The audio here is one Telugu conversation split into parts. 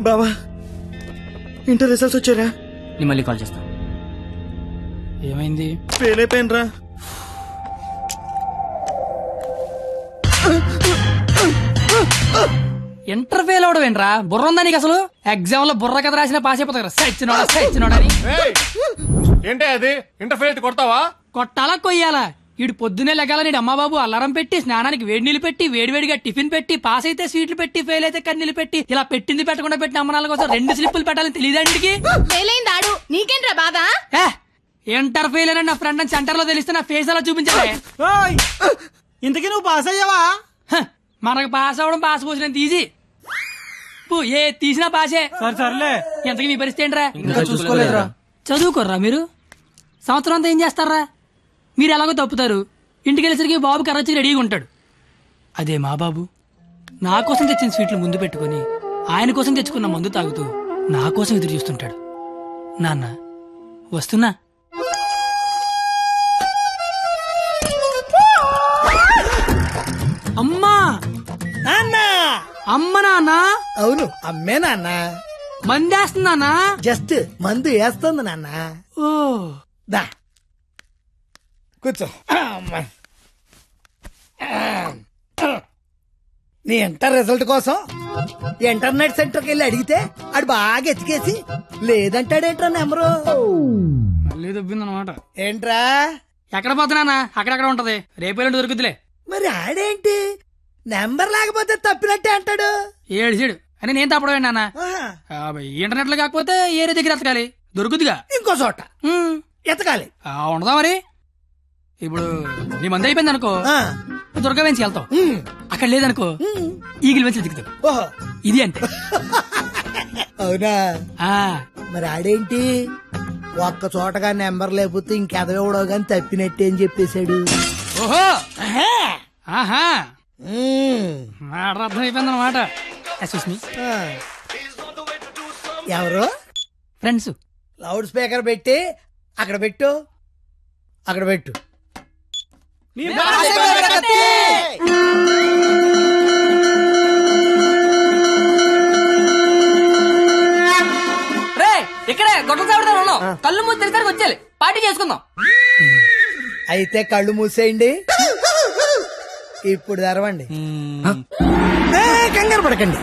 బావా ఇంటర్ రిజల్ట్స్ వచ్చారా? నేను మళ్ళీ కాల్ చేస్తాను. ఏమైంది? ఫెయిల్ అయిపోయినరా. ఇంటర్ ఫెయిల్ అవడం ఏంట్రా? బుర్ర ఉందా నీకు అసలు? ఎగ్జామ్ లో బుర్ర కథ రాసిన పాస్ అయిపోతా. సచ్చినోడని ఏంటే అది? ఇంటర్ ఫెయిల్ కొడతావా? కొట్టాలా కొయ్యాలా? ఈడు పొద్దునే లెగాల నీడు అమ్మబాబు అల్లారం పెట్టి, స్నానానికి వేడి నీళ్ళు పెట్టి, వేడివేడిగా టిఫిన్ పెట్టి, పాస్ అయితే స్వీట్లు పెట్టి, ఫెయిల్ అయితే కన్నీళ్ళు పెట్టి, ఇలా పెట్టింది పెట్టకుండా పెట్టిన అమ్మనాల కోసం 2 స్లిప్పులు పెట్టాలని తెలియదండికి. నీకేంట్రా బాధ? ఇంటర్ ఫెయిల్ అని నా ఫ్రెండ్ సెంటర్ లో తెలిస్తే నా ఫేస్ అలా చూపించాలి. ఇంతకీ నువ్వు పాస్ అయ్యావా? మనకు పాస్ అవడం పాస్ పోసినంత ఈజీ. ఏ తీసినా పాసే. సర్లే. ఎంతకీ మీ పరిస్థితి ఏంట్రా? చూసుకోలేదురా. చదువుకోర్రా మీరు. సంవత్సరం అంతా ఏం చేస్తారా? మీరు ఎలాగో తప్పుతారు, ఇంటికి వెళ్ళేసరికి బాబు కర్రొచ్చి రెడీగా ఉంటాడు. అదే మా బాబు నా కోసం తెచ్చిన స్వీట్లు ముందు పెట్టుకుని, ఆయన కోసం తెచ్చుకున్న మందు తాగుతూ నా కోసం ఎదురు చూస్తుంటాడు. నాన్న వస్తున్నా. అమ్మా నాన్న. అమ్మ నాన్న. అవును అమ్మే నాన్న. మందేస్తున్నానా? జస్ట్ మందు వేస్తుంది నాన్న. ఓ దా కూర్చో. నీ ఇంటర్ రిజల్ట్ కోసం ఇంటర్నెట్ సెంటర్కి వెళ్ళి అడిగితే ఆడు బాగా ఎతికేసి లేదంటాడేంట్రా నెంబరు. మళ్ళీ దొబ్బిందనమాట. ఏంట్రా? ఎక్కడ పోతున్నానా? అక్కడక్కడ ఉంటది, రేపు దొరుకుతులే. మరి ఆడేంటి నెంబర్ లేకపోతే తప్పినట్టే అంటాడు. ఏడు అని నేను తప్పడం నాన్న. ఇంటర్నెట్ లో కాకపోతే ఏరే దగ్గర ఎతకాలి, దొరుకుతుగా. ఇంకో చోట ఎతకాలి. ఉండదా మరి? ఇప్పుడు నీ మంది అయిపోయింది అనుకో, దుర్గా వెంచి వెళ్తావు. అక్కడ లేదనుకో, ఈగిల్ వెంచి దిగుతావు. ఇది అంతే. అవునా? మరి ఆడేంటి ఒక్క చోటగా నెంబర్ లేకపోతే ఇంకెదవడో గాని తప్పినట్టే అని చెప్పేశాడు. ఓహో ఆహా, అర్థం అయిపోయింది అనమాట. ఎవరు? ఫ్రెండ్స్. లౌడ్ స్పీకర్ పెట్టి అక్కడ పెట్టు, అక్కడ పెట్టు. ఇక్కడే గొడవ చావడదాం ఉన్నాం. కళ్ళు మూసి తెరిసరికి వచ్చేయాలి, పార్టీ చేసుకుందాం. అయితే కళ్ళు మూసేయండి, ఇప్పుడు తెరవండి. కంగారు పడకండి,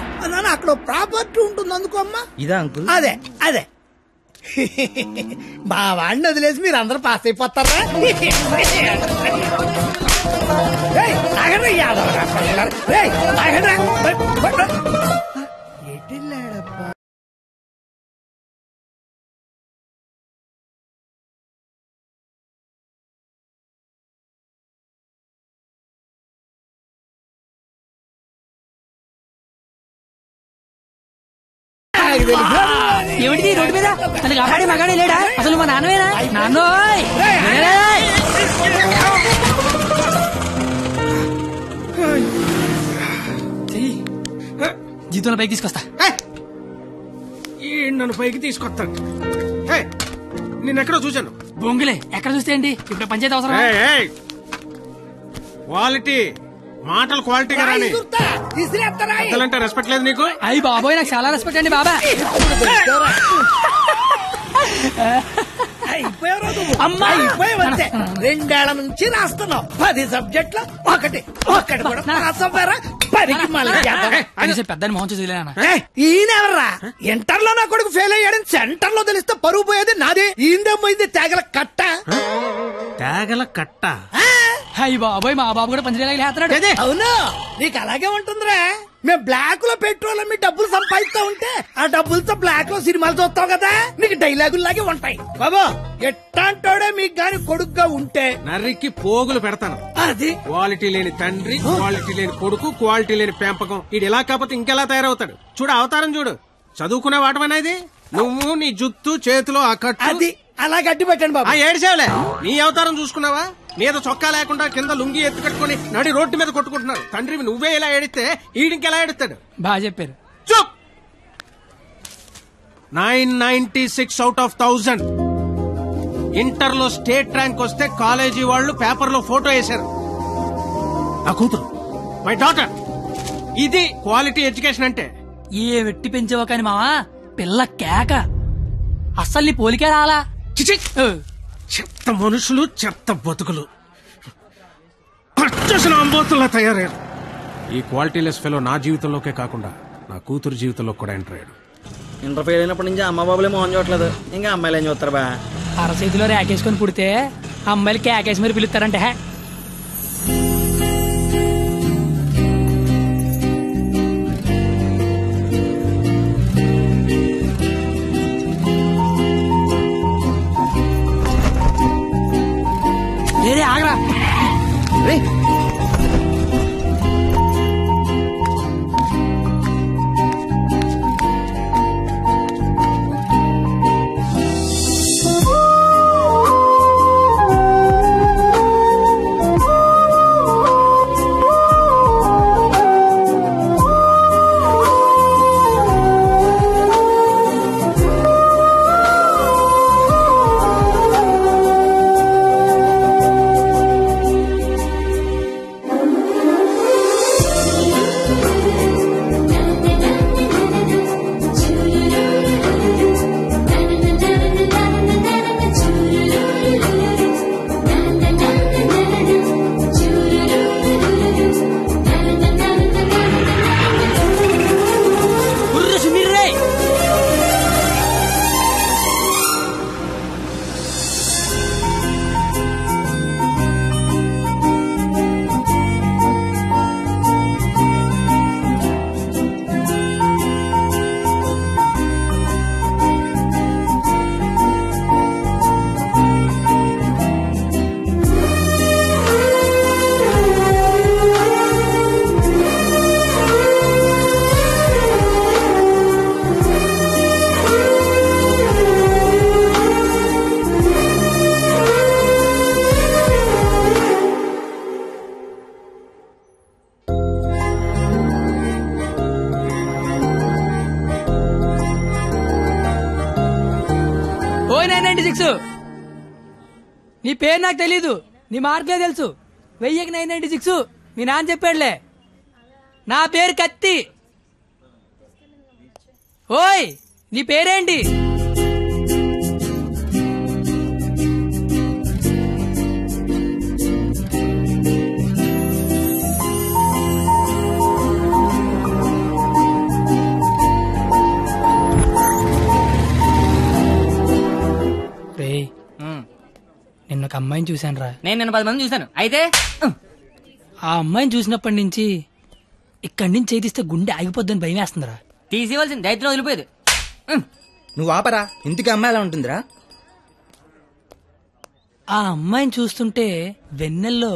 అక్కడ ప్రాపర్టీ ఉంటుంది అందుకో అమ్మా. ఇదా అంకుల్? అదే అదే. మా వాడిని వదిలేసి మీరు అందరూ పాస్ అయిపోతారా? ఎటిల్లాడప్పా. ఏమిటి రోడ్డు మీద నన్ను కాపాడే మగాడే లేడా? అసలు మా నాన్నవేనా? నాన్నోయ్ జీతంలో పైకి తీసుకొస్తా. నన్ను పైకి తీసుకొస్తాను. నిన్నెక్కడో చూశాను. బొంగులే ఎక్కడ చూస్తే ఏంటి? ఇప్పుడు పంచాయతీ అవసరం. క్వాలిటీ మాటలు క్వాలిటీగా రాని. పెద్దలంటే రెస్పెక్ట్ లేదు నీకు? అయ్యి బాబోయ్, నాకు చాలా రెస్పెక్ట్ అండి బాబా. అయిపోయావంతే. 2 ఏళ్ల నుంచి రాస్తున్నావు 10 సబ్జెక్టులు, ఒకటి కూడా పాస్ అవ్వరా? 10కి మళ్ళీ పెద్దని మోహన్ చూసి. ఈయనెవర్రా? ఇంటర్ లో నా కొడుకు ఫెయిల్ అయ్యాడని సెంటర్ లో తెలిస్తే పరుగు పోయేది నాది. ఈందేమో ఇది తేగల కట్ట. తేగల కట్ట? అయ్యి బాబోయ్, మా బాబు కూడా పంచలేలాగా లేస్తున్నాడు. అవును, నీకు అలాగే ఉంటుందిరా. మేము బ్లాక్ లో పెట్రోల్ మీ డబ్బులు సంపాదిస్తా ఉంటే ఆ డబ్బులతో బ్లాక్ లో సినిమాలు చూస్తావు కదా, నీకు డైలాగులు లాగే ఉంటాయి. బాబా ఎట్టాంటోడే మీకు గాని కొడుకుగా ఉంటే నర్రికి పోగులు పెడతాను. అది క్వాలిటీ లేని తండ్రి, క్వాలిటీ లేని కొడుకు, క్వాలిటీ లేని పెంపకం. ఇది ఎలా కాకపోతే ఇంకెలా తయారవుతాడు? చూడు అవతారం చూడు. చదువుకునే వాటమనేది నువ్వు, నీ జుత్తు చేతిలో అక్కట్టు. అది అలా గట్టి పెట్టండి బాబా. ఏడ్చేవలే, నీ అవతారం చూసుకున్నావా? మీద చొక్కా లేకుండా కింద లుంగి ఎత్తు కట్టుకుని నడి రోడ్డు మీద కొట్టుకుంటున్నారు. తండ్రివి నువ్వే ఇలా ఏడిస్తే ఈడికి ఎలా ఏడుస్తాడు? బాగా చెప్పారు. చూప్. 996 out of 1000 ఇంటర్ లో స్టేట్ ర్యాంక్ వస్తే కాలేజీ వాళ్ళు పేపర్ లో ఫోటో వేశారు. నా కూతురు, మై డాటర్ ఇది క్వాలిటీ ఎడ్యుకేషన్ అంటే. ఏ వెట్టి పెంచావో కాని మావా పిల్ల కేక అస్సలు నీ పోలికే రాలా. చిచి! చెత్త మనుషులు, చెత్త బతుకులు, పచ్చసిన అంబోతుల్లా తయారయ్యారు. ఈ క్వాలిటీలెస్ ఫెలో నా జీవితంలోకే కాకుండా నా కూతురు జీవితంలో కూడా ఎంటర్ అయ్యాడు. ఇంటర్ ఫెయిల్ అయినప్పటి నుంచి అమ్మ బాబులే మోహన్ చూడట్లేదు, ఇంకా అమ్మాయిలు ఏం చూస్తారు బా. అరచేతిలో రేకేసుకొని పుడితే అమ్మాయిలు కేకేసి మరి పిలుస్తారంటే. లేదే ఆగరా. ఓ 996 నీ పేరు నాకు తెలీదు, నీ మార్కులే తెలుసు. 1000కి 996 మీ నాన్న చెప్పాడులే. నా పేరు కత్తి. ఓయ్ నీ పేరేంటి? నిన్న ఒక అమ్మాయిని చూశాను రా. నేను నిన్న 10 మంది చూశాను. అయితే ఆ అమ్మాయిని చూసినప్పటి నుంచి ఇక్కడి నుంచి చేతిస్తే గుండె ఆగిపోద్దని భయం వేస్తుందిరా. తీసేవలసిన దైత్యం వదిలిపోయేది. నువ్వు ఆపరా, ఇంటికి అమ్మాయి ఎలా ఉంటుందిరా? ఆ అమ్మాయిని చూస్తుంటే వెన్నెల్లో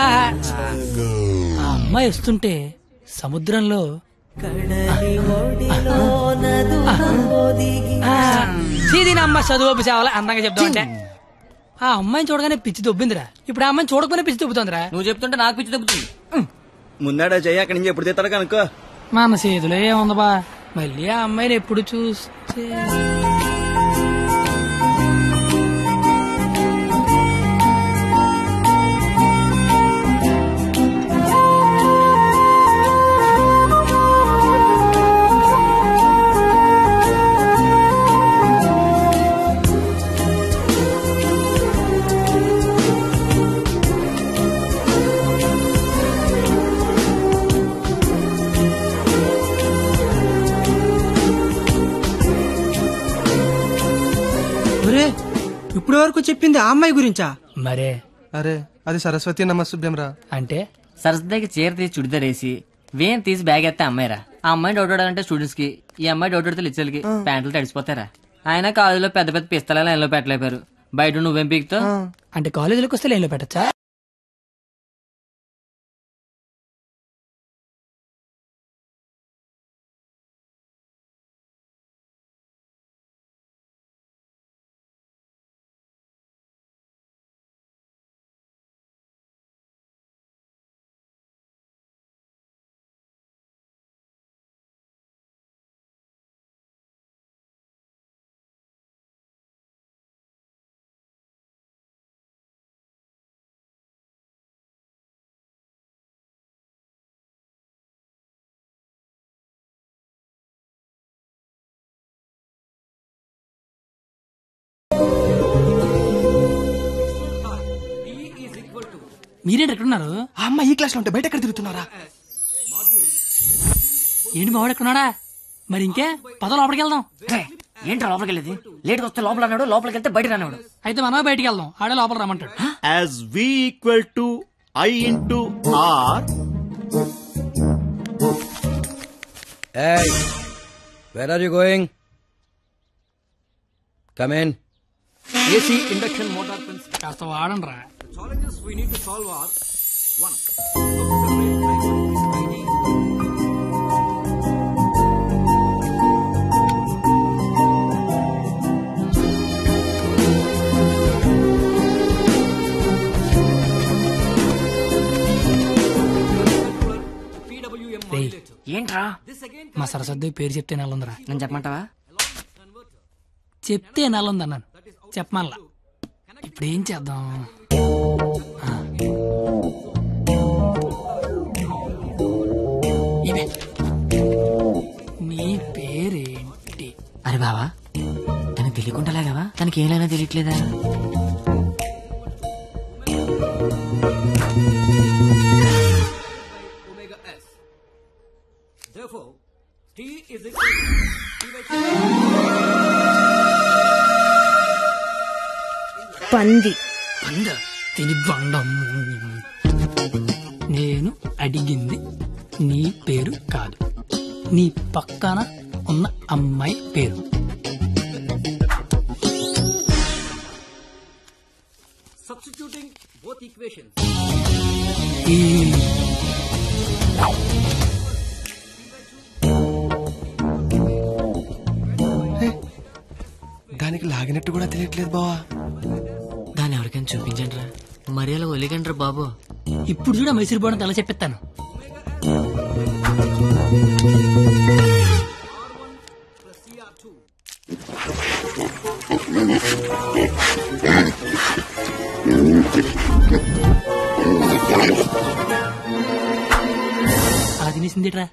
ఆ అమ్మాయి వస్తుంటే సముద్రంలో అమ్మ చదువు సేవలు అందంగా చెప్తా ఉంటే ఆ అమ్మాయిని చూడగానే పిచ్చి దొబ్బిందిరా. ఇప్పుడు ఆ అమ్మాయిని చూడకపోయినా పిచ్చి దొబ్బుతుందిరా. నువ్వు చెప్తుంటే నాకు పిచ్చి దొబ్బుతుంది. ముందాడా చెయ్యి, అక్కడి నుంచి ఎప్పుడు తీస్తాడు కనుక్కో. మన చేతిలో ఏముంది బా, మళ్ళీ ఆ అమ్మాయిని ఎప్పుడు చూస్తే. ఇప్పుడు వరకు చెప్పింది ఆ అమ్మాయి గురించా? మరే అరే అది సరస్వతి నమస్సుభ్యం రా. అంటే సరస్వతికి చీర తీసి చుడిదార్ వేసి వేన్ తీసి బ్యాగ్ ఎత్తే అమ్మాయిరా. ఆ అమ్మాయి డౌట్ అంటే స్టూడెంట్స్ కి, ఈ అమ్మాయి డౌట్ అడితే లిచ్చర్లకి ప్యాంట్లు తడిసిపోతారా. ఆయన కాలేజీలో పెద్ద పెద్ద పిస్తల లైన్లో పెట్టలేపారు. బయట నువ్వేం పీకుతావు? అంటే కాలేజీలోకి వస్తే లైన్లో పెట్టచ్చా? మీరేంటి ఎక్కడున్నారు? ఆ అమ్మాయి ఈ క్లాస్ లో ఉంటే బయట ఎక్కడ తిరుగుతున్నారా? ఏంటి మావాడు ఎక్కడున్నాడా? మరి ఇంకే పద లోపలికి వెళ్దాం. ఏంట్రా లోపలికి వెళ్ళేది? లేట్గా వస్తే లోపల అన్నాడు, లోపలికి వెళ్తే బయట రానివాడు. అయితే మనమే బయటికి వెళ్దాం, ఆడే లోపల రమ్మంటాడు. As V equal to I into R. Hey, where are you going? Come in. AC induction motor principle. కాస్త వాడండి రా. Challenges we need to solve are 1. ఏంట్రా? మా సరస్వతి పేరు చెప్తే నెలందిరా. నేను చెప్పమంటావా? చెప్తే నెలంది అన్నాను, చెప్పమల్లా. ఇప్పుడు ఏం చేద్దాం? ఇవే. నీ పేరేంటి? అరే బావా, తనకు తెలియకుండా లాగావా? తనకి ఏమైనా తెలియట్లేదా? Therefore, T is equal పంది. తిని బండం. నేను అడిగింది నీ పేరు కాదు, నీ పక్కన ఉన్న అమ్మాయి పేరు. substituting both equations. దానికి లాగినట్టు కూడా తెలియట్లేదు బావా. దాన్ని ఎవరికైనా చూపించండి రా, మరి అలా ఒలిగండ్రా బాబు. ఇప్పుడు చూడ మైసూర్ బోర్డు తల చెప్పిస్తాను. అలా తినేసిందిట్రా,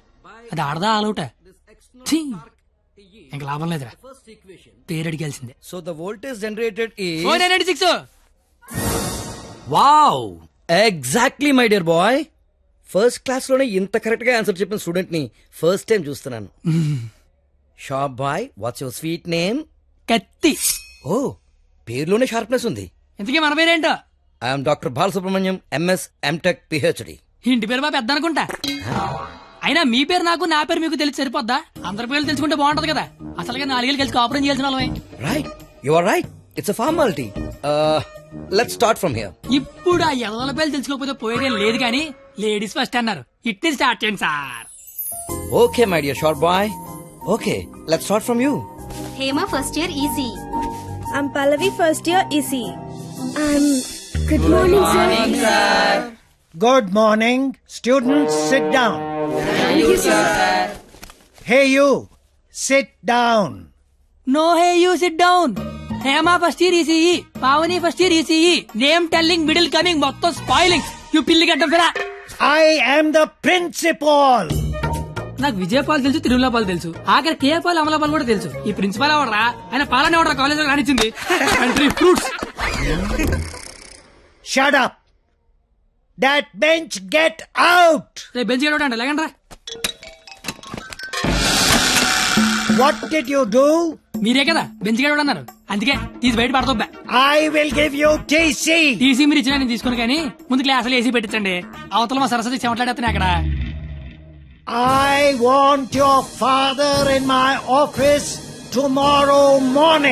అది ఆడదా ఆలౌట? ఇంక లాభం లేదురా, పేరు అడిగాల్సిందే. So the voltage generated is 496. Wow! Exactly, my dear boy. First class లోనే ఇంత కరెక్ట్ గా ఆన్సర్ చెప్పిన స్టూడెంట్ ని ఫస్ట్ టైం చూస్తున్నాను. Sharp boy, what's your sweet name? కత్తి. ఓ, పేరులోనే షార్ప్నెస్ ఉంది. ఇంతకీ మన పేరేంటో? I'm doctor Balasubrahmanyam, MS, MTech, PhD. ఇంటి పేరు బాబు పెద్ద అనుకుంటా. అయినా మీ పేరు నాకు, నా పేరు మీకు తెలిసి సరిపోద్దా? అందరి పేర్లు తెలుసుకుంటే బాగుంటది కదా. అసలుగా 4 ఏళ్ళు కలిసి కాపురం చేయాల్సిన వాళ్ళమే. Right, you are right. It's a formality. Let's start from here. ఇప్పుడు ఆ ఎదల పేర్లు తెలుసుకోకపోతే పోయేదేం లేదు కానీ లేడీస్ ఫస్ట్ అన్నారు, ఇట్ని స్టార్ట్ చేయండి sir. Okay my dear short boy. Okay, let's start from you. Hema first year EC. I'm Pallavi, first year EC. Good morning, sir. Good morning. Students, sit down. Thank you, sir. Hey, you. Sit down. No hey you sit down. Hema first year ECE, Pavani first year ECE. Name telling, middle coming, మొత్తం స్పాయిలింగ్. యూ పిల్లి గడ్డం ఫిరా. I am the principal. నాకు విజయపాల్ తెలుసు, తిరుమలపాల్ తెలుసు, ఆఖరి కేపాల్, అమలాపాల్ కూడా తెలుసు. ఈ ప్రిన్సిపాల్ ఎవడరా? ఆయన పాలనే ఎవడరా కాలేజ్ లో రానిచ్చింది? Country fruits. Shut up. That bench, get out. రేపు బెంచ్ గడవడండి, లేకండి రా. What did you do? మీరే కదా బెంచ్ గడవడం అన్నారు, అందుకే తీసి బయట పడతా. I will give you TC. TC మీరు ఇచ్చిన నేను తీసుకుని, కానీ ముందు క్లాసులు ఏసీ పెట్టించండి. అవతల మా సరస్వతి చెమట్లాడేస్తున్నాయి అక్కడ. I want your father in my office tomorrow morning.